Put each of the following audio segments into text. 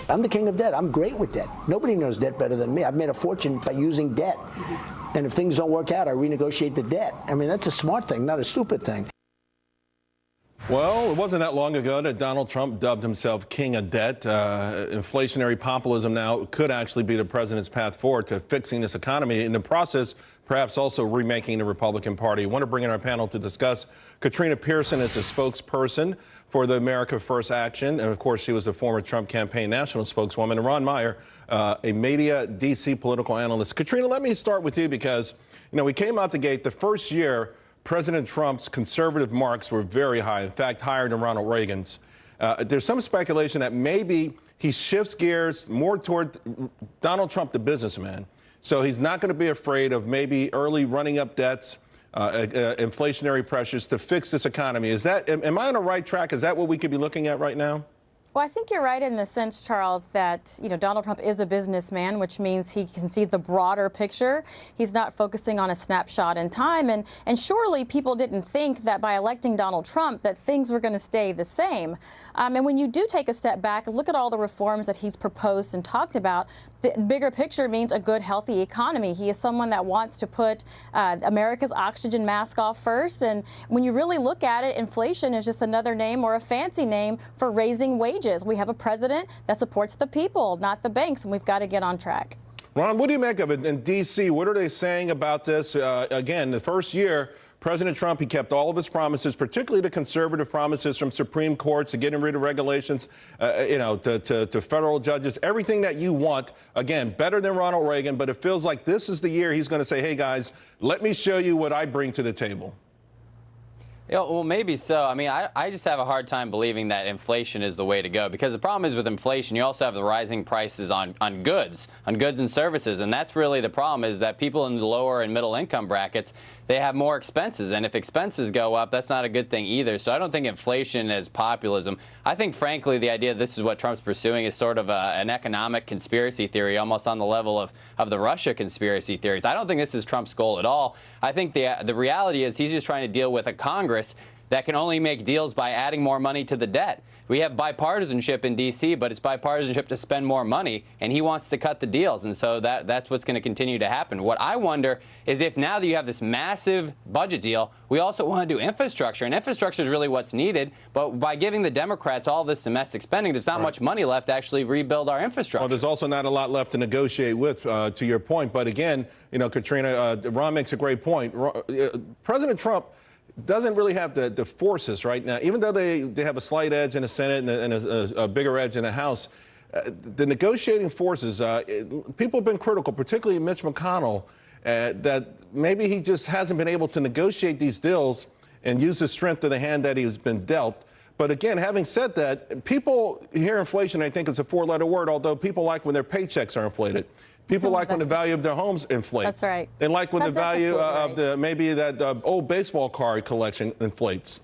I'm the king of debt. I'm great with debt. Nobody knows debt better than me. I've made a fortune by using debt. And if things don't work out, I renegotiate the debt. I mean, that's a smart thing, not a stupid thing. Well, it wasn't that long ago that Donald Trump dubbed himself king of debt. Inflationary populism now could actually be the president's path forward to fixing this economy. In the process, perhaps also remaking the Republican Party. I want to bring in our panel to discuss. Katrina Pierson is a spokesperson for the America First Action. And of course, she was a former Trump campaign national spokeswoman. And Ron Meyer, a media D.C. political analyst. Katrina, let me start with you because, we came out the gate the first year. President Trump's conservative marks were very high, in fact, higher than Ronald Reagan's. There's some speculation that maybe he shifts gears more toward Donald Trump, the businessman. So he's not going to be afraid of maybe early running up debts, inflationary pressures to fix this economy. Am I on the right track? Is that what we could be looking at right now? Well, I think you're right in the sense, Charles, that, Donald Trump is a businessman, which means he can see the broader picture. He's not focusing on a snapshot in time. And surely people didn't think that by electing Donald Trump that things were going to stay the same. And when you do take a step back and look at all the reforms that he's proposed and talked about, the bigger picture means a good, healthy economy. He is someone that wants to put America's oxygen mask off first. And when you really look at it, inflation is just another name or a fancy name for raising wages. We have a president that supports the people, not the banks, and we've got to get on track. Ron, what do you make of it in D.C.? What are they saying about this? Again, the first year, President Trump, he kept all of his promises, particularly the conservative promises from Supreme Court to getting rid of regulations, to federal judges, everything that you want. Again, better than Ronald Reagan, but it feels like this is the year he's going to say, hey, guys, let me show you what I bring to the table. Yeah, well, maybe so. I mean, I just have a hard time believing that inflation is the way to go, because the problem is with inflation, you also have the rising prices on goods and services. And that's really the problem, is that people in the lower and middle income brackets, they have more expenses. And if expenses go up, that's not a good thing either. So I don't think inflation is populism. I think, frankly, the idea this is what Trump's pursuing is sort of an economic conspiracy theory, almost on the level of the Russia conspiracy theories. I don't think this is Trump's goal at all. I think the reality is he's just trying to deal with a Congress that can only make deals by adding more money to the debt. We have bipartisanship in D.C., but it's bipartisanship to spend more money, and he wants to cut the deals. And so that's what's going to continue to happen. What I wonder is if now that you have this massive budget deal, we also want to do infrastructure. And infrastructure is really what's needed. But by giving the Democrats all this domestic spending, there's not much money left to actually rebuild our infrastructure. Well, there's also not a lot left to negotiate with, to your point. But again, Katrina, Ron makes a great point. President Trump doesn't really have the forces right now, even though they have a slight edge in the Senate and a bigger edge in the House. The negotiating forces, people have been critical, particularly Mitch McConnell, that maybe he just hasn't been able to negotiate these deals and use the strength of the hand that he's been dealt. But again, having said that, people hear inflation, I think it's a four-letter word, although people like when their paychecks are inflated. People like when the value of their homes inflates. That's right. And like when the value of that old baseball card collection inflates.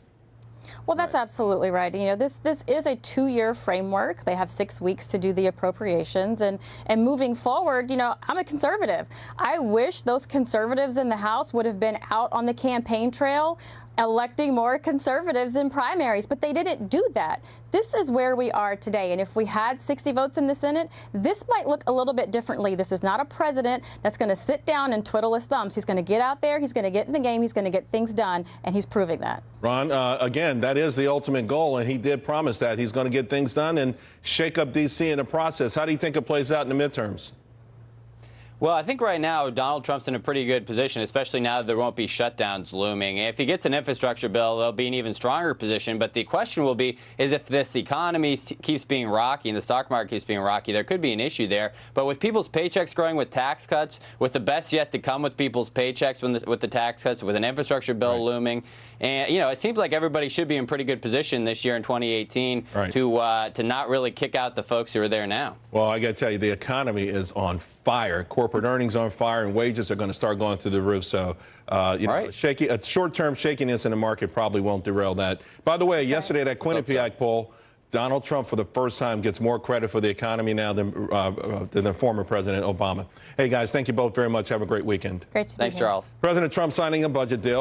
Well, that's absolutely right. This is a 2-year framework. They have 6 weeks to do the appropriations. And moving forward, I'm a conservative. I wish those conservatives in the House would have been out on the campaign trail electing more conservatives in primaries, but they didn't do that. This is where we are today. And if we had 60 votes in the Senate, this might look a little bit differently. This is not a president that's going to sit down and twiddle his thumbs. He's going to get out there. He's going to get in the game. He's going to get things done. And he's proving that. Ron, again, that is the ultimate goal. And he did promise that he's going to get things done and shake up D.C. in the process. How do you think it plays out in the midterms? Well, I think right now Donald Trump's in a pretty good position, especially now that there won't be shutdowns looming. If he gets an infrastructure bill, they'll be in an even stronger position. But the question will be is if this economy keeps being rocky and the stock market keeps being rocky, there could be an issue there. But with people's paychecks growing, with tax cuts, with the best yet to come with people's paychecks with the tax cuts, with an infrastructure bill looming, and it seems like everybody should be in pretty good position this year in 2018 to not really kick out the folks who are there now. Well, I got to tell you, the economy is on fire. Corporate earnings on fire, and wages are going to start going through the roof. So, a short-term shakiness in the market probably won't derail that. By the way, yesterday that Quinnipiac poll, Donald Trump for the first time gets more credit for the economy now than the former President Obama. Hey, guys, thank you both very much. Have a great weekend. Great to be here. Thanks, Charles. President Trump signing a budget deal.